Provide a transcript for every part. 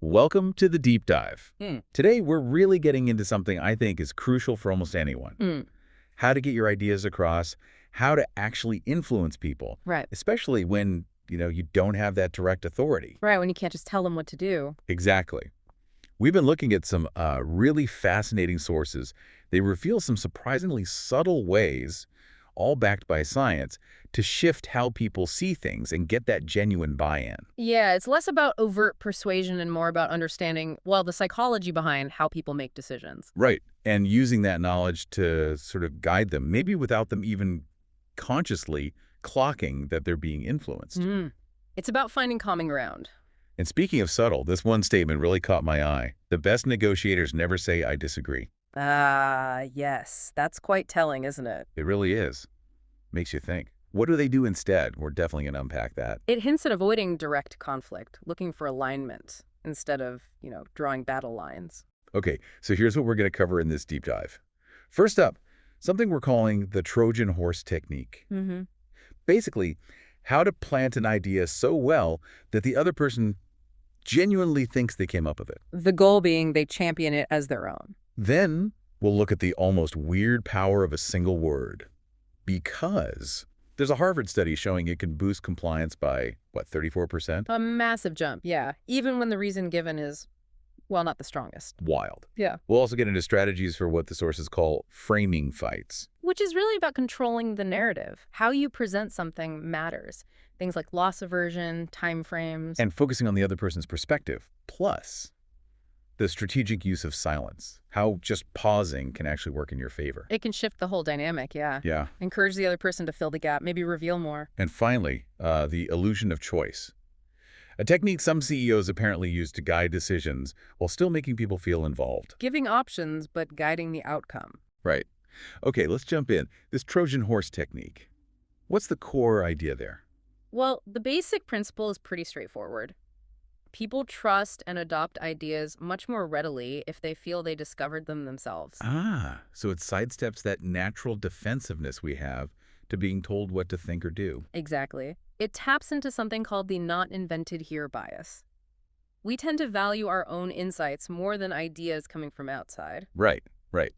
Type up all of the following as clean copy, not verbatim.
Welcome to the deep dive. Hmm. Today, we're really getting into something I think is crucial for almost anyone. Mm. How to get your ideas across, how to actually influence people, Right. especially when, you don't have that direct authority. Right, when you can't just tell them what to do. Exactly. We've been looking at some really fascinating sources. They reveal some surprisingly subtle ways, all backed by science, to shift how people see things and get that genuine buy-in. Yeah, it's less about overt persuasion and more about understanding, well, the psychology behind how people make decisions. Right. And using that knowledge to sort of guide them, maybe without them even consciously clocking that they're being influenced. Mm. It's about finding common ground. And speaking of subtle, this one statement really caught my eye. The best negotiators never say, I disagree. Ah, yes. That's quite telling, isn't it? It really is. Makes you think. What do they do instead? We're definitely going to unpack that. It hints at avoiding direct conflict, looking for alignment instead of, drawing battle lines. Okay, so here's what we're going to cover in this deep dive. First up, something we're calling the Trojan horse technique. Mm-hmm. Basically, how to plant an idea so well that the other person genuinely thinks they came up with it. The goal being they champion it as their own. Then we'll look at the almost weird power of a single word. Because there's a Harvard study showing it can boost compliance by, 34%? A massive jump, yeah. Even when the reason given is, well, not the strongest. Wild. Yeah. We'll also get into strategies for what the sources call framing fights. Which is really about controlling the narrative. How you present something matters. Things like loss aversion, time frames. And focusing on the other person's perspective. Plus, the strategic use of silence. How just pausing can actually work in your favor. It can shift the whole dynamic, yeah. Yeah. Encourage the other person to fill the gap, maybe reveal more. And finally, the illusion of choice. A technique some CEOs apparently use to guide decisions while still making people feel involved. Giving options, but guiding the outcome. Right. Okay, let's jump in. This Trojan horse technique. What's the core idea there? Well, the basic principle is pretty straightforward. People trust and adopt ideas much more readily if they feel they discovered them themselves. Ah, so it sidesteps that natural defensiveness we have to being told what to think or do. Exactly. It taps into something called the not invented here bias. We tend to value our own insights more than ideas coming from outside. Right.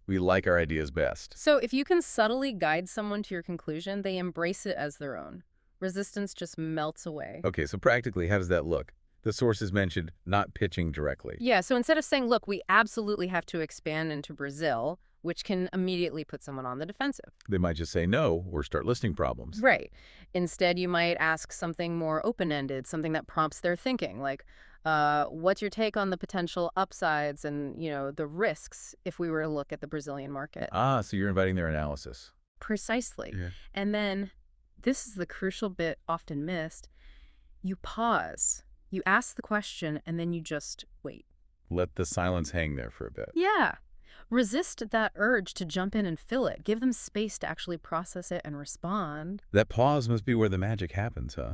We like our ideas best. So if you can subtly guide someone to your conclusion, they embrace it as their own. Resistance just melts away. Okay, so practically, how does that look? The sources mentioned not pitching directly. Yeah, so instead of saying, look, we absolutely have to expand into Brazil, which can immediately put someone on the defensive. They might just say no or start listing problems. Right. Instead, you might ask something more open-ended, something that prompts their thinking, like, what's your take on the potential upsides and, the risks if we were to look at the Brazilian market? Ah, so you're inviting their analysis. Precisely. Yeah. And then, this is the crucial bit often missed, you pause. You ask the question, and then you just wait. Let the silence hang there for a bit. Yeah. Resist that urge to jump in and fill it. Give them space to actually process it and respond. That pause must be where the magic happens, huh?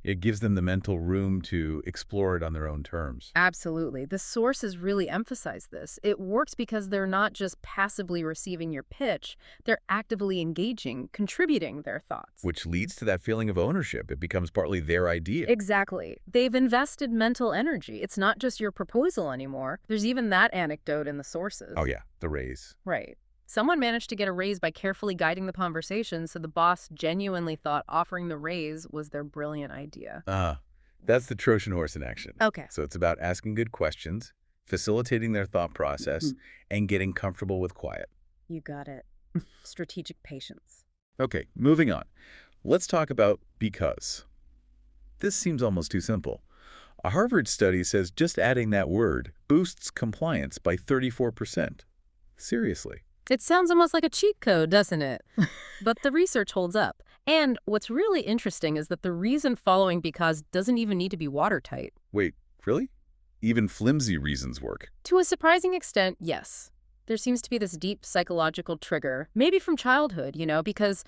It gives them the mental room to explore it on their own terms. Absolutely. The sources really emphasize this. It works because they're not just passively receiving your pitch, they're actively engaging, contributing their thoughts. Which leads to that feeling of ownership. It becomes partly their idea. Exactly. They've invested mental energy. It's not just your proposal anymore. There's even that anecdote in the sources. Oh yeah, the raise. Right. Someone managed to get a raise by carefully guiding the conversation, so the boss genuinely thought offering the raise was their brilliant idea. Ah, that's the Trojan horse in action. Okay. So it's about asking good questions, facilitating their thought process, and getting comfortable with quiet. You got it. Strategic patience. Okay, moving on. Let's talk about because. This seems almost too simple. A Harvard study says just adding that word boosts compliance by 34%. Seriously. It sounds almost like a cheat code, doesn't it? But the research holds up. And what's really interesting is that the reason following because doesn't even need to be watertight. Wait, really? Even flimsy reasons work. To a surprising extent, yes. There seems to be this deep psychological trigger, maybe from childhood, because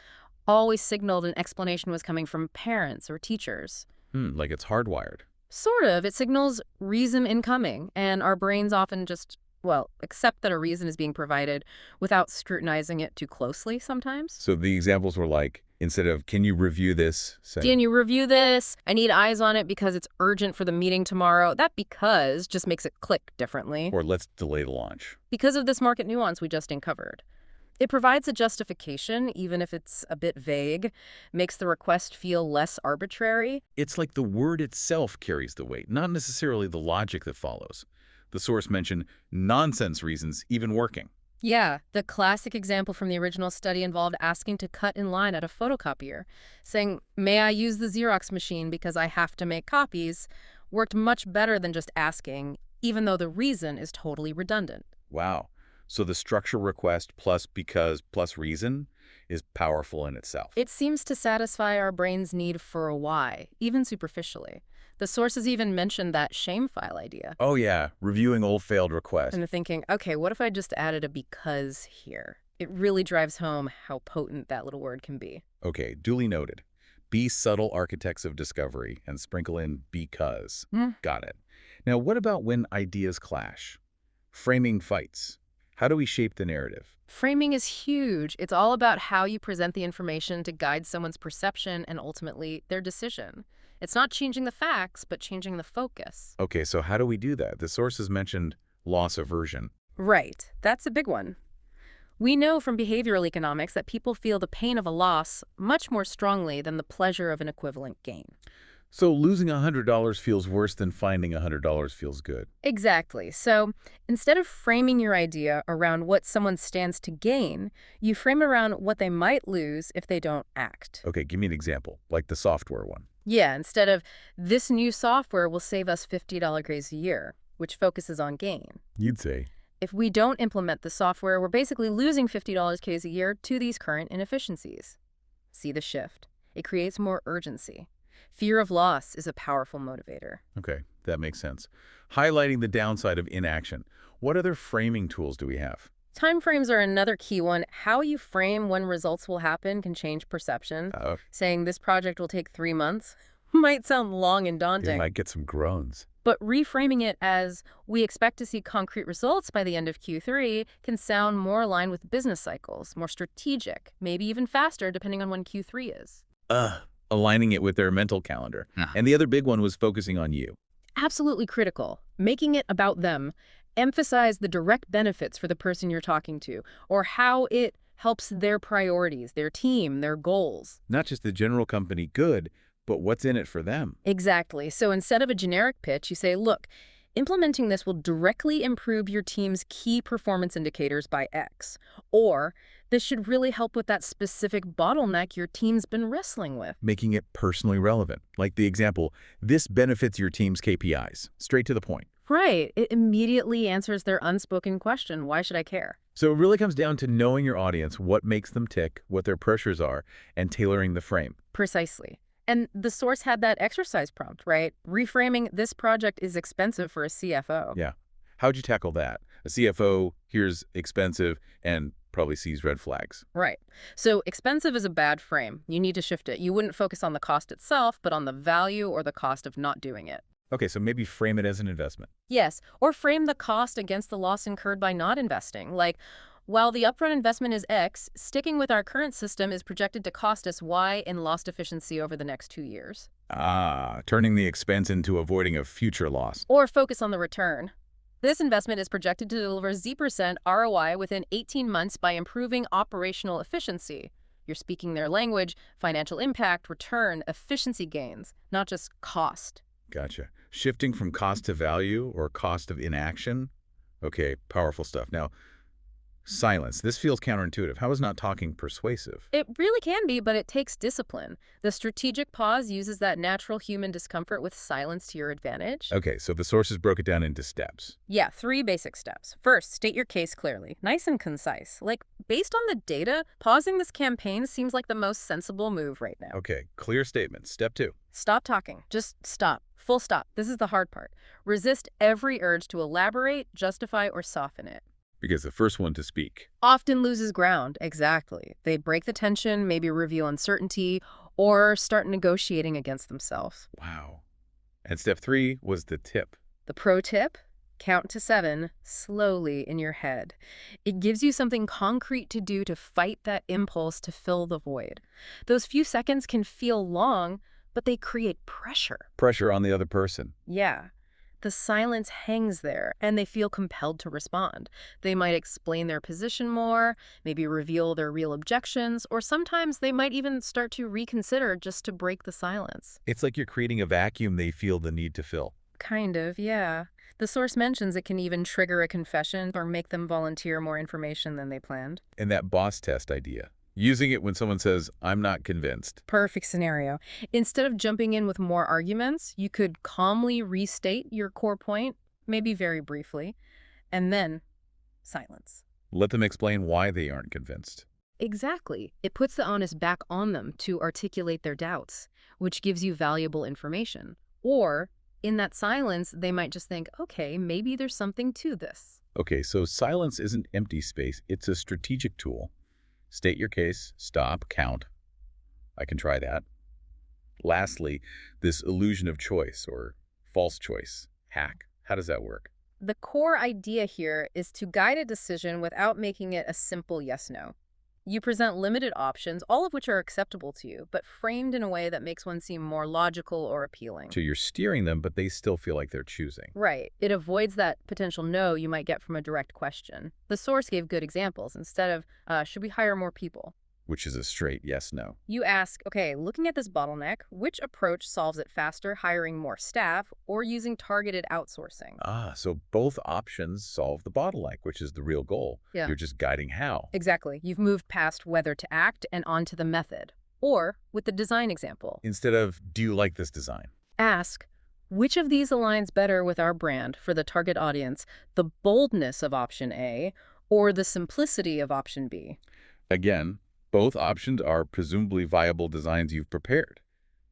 always signaled an explanation was coming from parents or teachers. Like it's hardwired. Sort of. It signals reason incoming, and our brains often just accept that a reason is being provided without scrutinizing it too closely sometimes. So the examples were like, Instead of, can you review this? Say, Can you review this? I need eyes on it because it's urgent for the meeting tomorrow. That because just makes it click differently. or let's delay the launch. Because of this market nuance we just uncovered. It provides a justification, even if it's a bit vague, makes the request feel less arbitrary. It's like the word itself carries the weight, not necessarily the logic that follows. The source mentioned nonsense reasons even working. Yeah, the classic example from the original study involved asking to cut in line at a photocopier, saying, "May I use the Xerox machine because I have to make copies," worked much better than just asking, even though the reason is totally redundant. Wow. So the structure request plus because plus reason is powerful in itself. It seems to satisfy our brain's need for a why, even superficially. The sources even mentioned that shame file idea. Oh yeah, reviewing old failed requests. And thinking, okay, what if I just added a because here? It really drives home how potent that little word can be. Okay, duly noted. Be subtle architects of discovery and sprinkle in because. Got it. Now, what about when ideas clash? Framing fights. How do we shape the narrative? Framing is huge. It's all about how you present the information to guide someone's perception and ultimately their decision. It's not changing the facts, but changing the focus. Okay, so how do we do that? The sources mentioned loss aversion. Right. That's a big one. We know from behavioral economics that people feel the pain of a loss much more strongly than the pleasure of an equivalent gain. So losing $100 feels worse than finding $100 feels good. Exactly. So instead of framing your idea around what someone stands to gain, you frame it around what they might lose if they don't act. Okay, give me an example, like the software one. Yeah, instead of this new software will save us $50 a year, which focuses on gain. You'd say. If we don't implement the software, we're basically losing $50 a year to these current inefficiencies. See the shift. It creates more urgency. Fear of loss is a powerful motivator. Okay, that makes sense. Highlighting the downside of inaction. What other framing tools do we have? Timeframes are another key one. How you frame when results will happen can change perception. Saying this project will take 3 months might sound long and You daunting, might get some groans. but reframing it as we expect to see concrete results by the end of Q3 can sound more aligned with business cycles, more strategic, maybe even faster depending on when Q3 is. Aligning it with their mental calendar. And the other big one was focusing on you. Absolutely critical. Making it about them. Emphasize the direct benefits for the person you're talking to, or how it helps their priorities, their team, their goals. Not just the general company good, but what's in it for them. Exactly. So instead of a generic pitch, you say, look, implementing this will directly improve your team's key performance indicators by X. Or this should really help with that specific bottleneck your team's been wrestling with. Making it personally relevant. Like the example, this benefits your team's KPIs. Straight to the point. Right. It immediately answers their unspoken question, why should I care? So it really comes down to knowing your audience, what makes them tick, what their pressures are, and tailoring the frame. Precisely. And the source had that exercise prompt, right? Reframing this project is expensive for a CFO. Yeah. How'd you tackle that? A CFO hears expensive and probably sees red flags. Right. So expensive is a bad frame. You need to shift it. You wouldn't focus on the cost itself, but on the value or the cost of not doing it. Okay, so maybe frame it as an investment. Yes, or frame the cost against the loss incurred by not investing. Like, while the upfront investment is X, sticking with our current system is projected to cost us Y in lost efficiency over the next 2 years. Turning the expense into avoiding a future loss. Or focus on the return. This investment is projected to deliver Z% ROI within 18 months by improving operational efficiency. You're speaking their language, financial impact, return, efficiency gains, not just cost. Gotcha. Shifting from cost to value or cost of inaction. Okay, powerful stuff. Now, silence. This feels counterintuitive. How is not talking persuasive? It really can be, but it takes discipline. The strategic pause uses that natural human discomfort with silence to your advantage. Okay, so the sources broke it down into steps. Yeah, 3 basic steps. First, state your case clearly, nice and concise. Like, based on the data, pausing this campaign seems like the most sensible move right now. Okay, clear statement. Step 2. Stop talking. Just stop. Full stop. This is the hard part. Resist every urge to elaborate, justify, or soften it. Because the first one to speak. Often loses ground. Exactly. They break the tension, maybe reveal uncertainty, or start negotiating against themselves. Wow. And step 3 was the tip. The pro tip? Count to 7 slowly in your head. It gives you something concrete to do to fight that impulse to fill the void. Those few seconds can feel long, but they create pressure. Pressure on the other person. Yeah. The silence hangs there, and they feel compelled to respond. They might explain their position more, maybe reveal their real objections, or sometimes they might even start to reconsider just to break the silence. It's like you're creating a vacuum they feel the need to fill. Kind of, yeah. The source mentions it can even trigger a confession or make them volunteer more information than they planned. And that boss test idea. Using it when someone says, I'm not convinced. Perfect scenario. Instead of jumping in with more arguments, you could calmly restate your core point, maybe very briefly, and then silence. Let them explain why they aren't convinced. Exactly. It puts the onus back on them to articulate their doubts, which gives you valuable information. Or, in that silence, they might just think, okay, maybe there's something to this. Okay, so silence isn't empty space. It's a strategic tool. State your case, stop, count. I can try that. Lastly, this illusion of choice or false choice, hack. How does that work? The core idea here is to guide a decision without making it a simple yes-no. You present limited options, all of which are acceptable to you, but framed in a way that makes one seem more logical or appealing. So you're steering them, but they still feel like they're choosing. Right. It avoids that potential no you might get from a direct question. The source gave good examples. Instead of, should we hire more people? Which is a straight yes, no. You ask, okay, looking at this bottleneck, which approach solves it faster, hiring more staff or using targeted outsourcing? So both options solve the bottleneck, which is the real goal. Yeah. You're just guiding how. Exactly. You've moved past whether to act and onto the method. Or, with the design example, Instead of, do you like this design? ask, which of these aligns better with our brand for the target audience, the boldness of option A or the simplicity of option B? Again, both options are presumably viable designs you've prepared.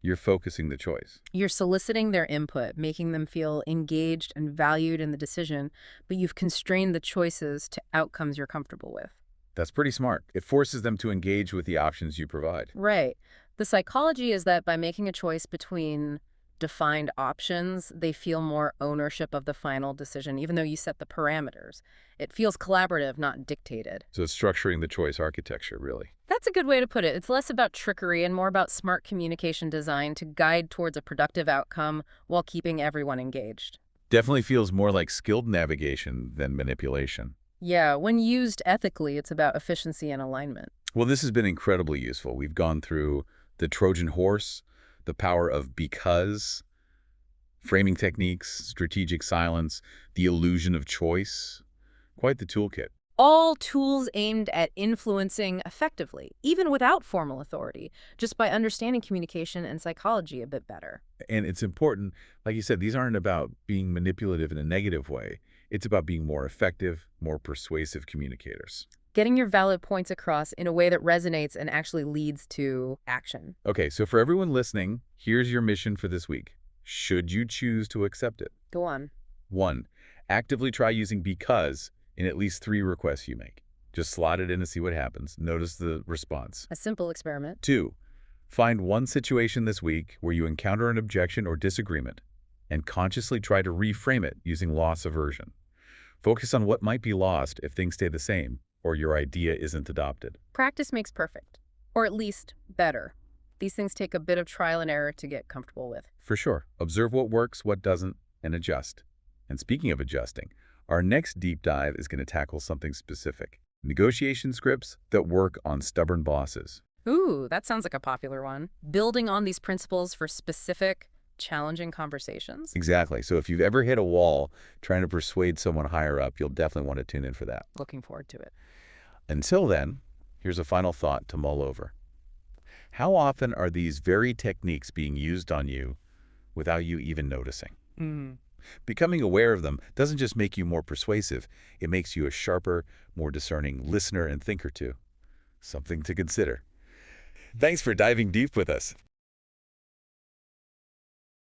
You're focusing the choice. You're soliciting their input, making them feel engaged and valued in the decision, but you've constrained the choices to outcomes you're comfortable with. That's pretty smart. It forces them to engage with the options you provide. Right. The psychology is that by making a choice between defined options, they feel more ownership of the final decision, even though you set the parameters. It feels collaborative, not dictated. So it's structuring the choice architecture, really. That's a good way to put it. It's less about trickery and more about smart communication design to guide towards a productive outcome while keeping everyone engaged. Definitely feels more like skilled navigation than manipulation. Yeah, when used ethically, it's about efficiency and alignment. Well, this has been incredibly useful. We've gone through the Trojan horse, the power of because, framing techniques, strategic silence, the illusion of choice. Quite the toolkit. All tools aimed at influencing effectively, even without formal authority, just by understanding communication and psychology a bit better. And it's important, like you said, these aren't about being manipulative in a negative way. It's about being more effective, more persuasive communicators. Getting your valid points across in a way that resonates and actually leads to action. Okay, so for everyone listening, here's your mission for this week. Should you choose to accept it? Go on. 1. Actively try using because in at least 3 requests you make. Just slot it in to see what happens. Notice the response. A simple experiment. 2. Find one situation this week where you encounter an objection or disagreement and consciously try to reframe it using loss aversion. Focus on what might be lost if things stay the same or your idea isn't adopted. Practice makes perfect, or at least better. These things take a bit of trial and error to get comfortable with. For sure, observe what works, what doesn't, and adjust. And speaking of adjusting, our next deep dive is going to tackle something specific. Negotiation scripts that work on stubborn bosses. Ooh, that sounds like a popular one. Building on these principles for specific, challenging conversations. Exactly. So if you've ever hit a wall trying to persuade someone higher up, you'll definitely want to tune in for that. Looking forward to it. Until then, here's a final thought to mull over. How often are these very techniques being used on you without you even noticing? Becoming aware of them doesn't just make you more persuasive, it makes you a sharper, more discerning listener and thinker too. Something to consider. Thanks for diving deep with us.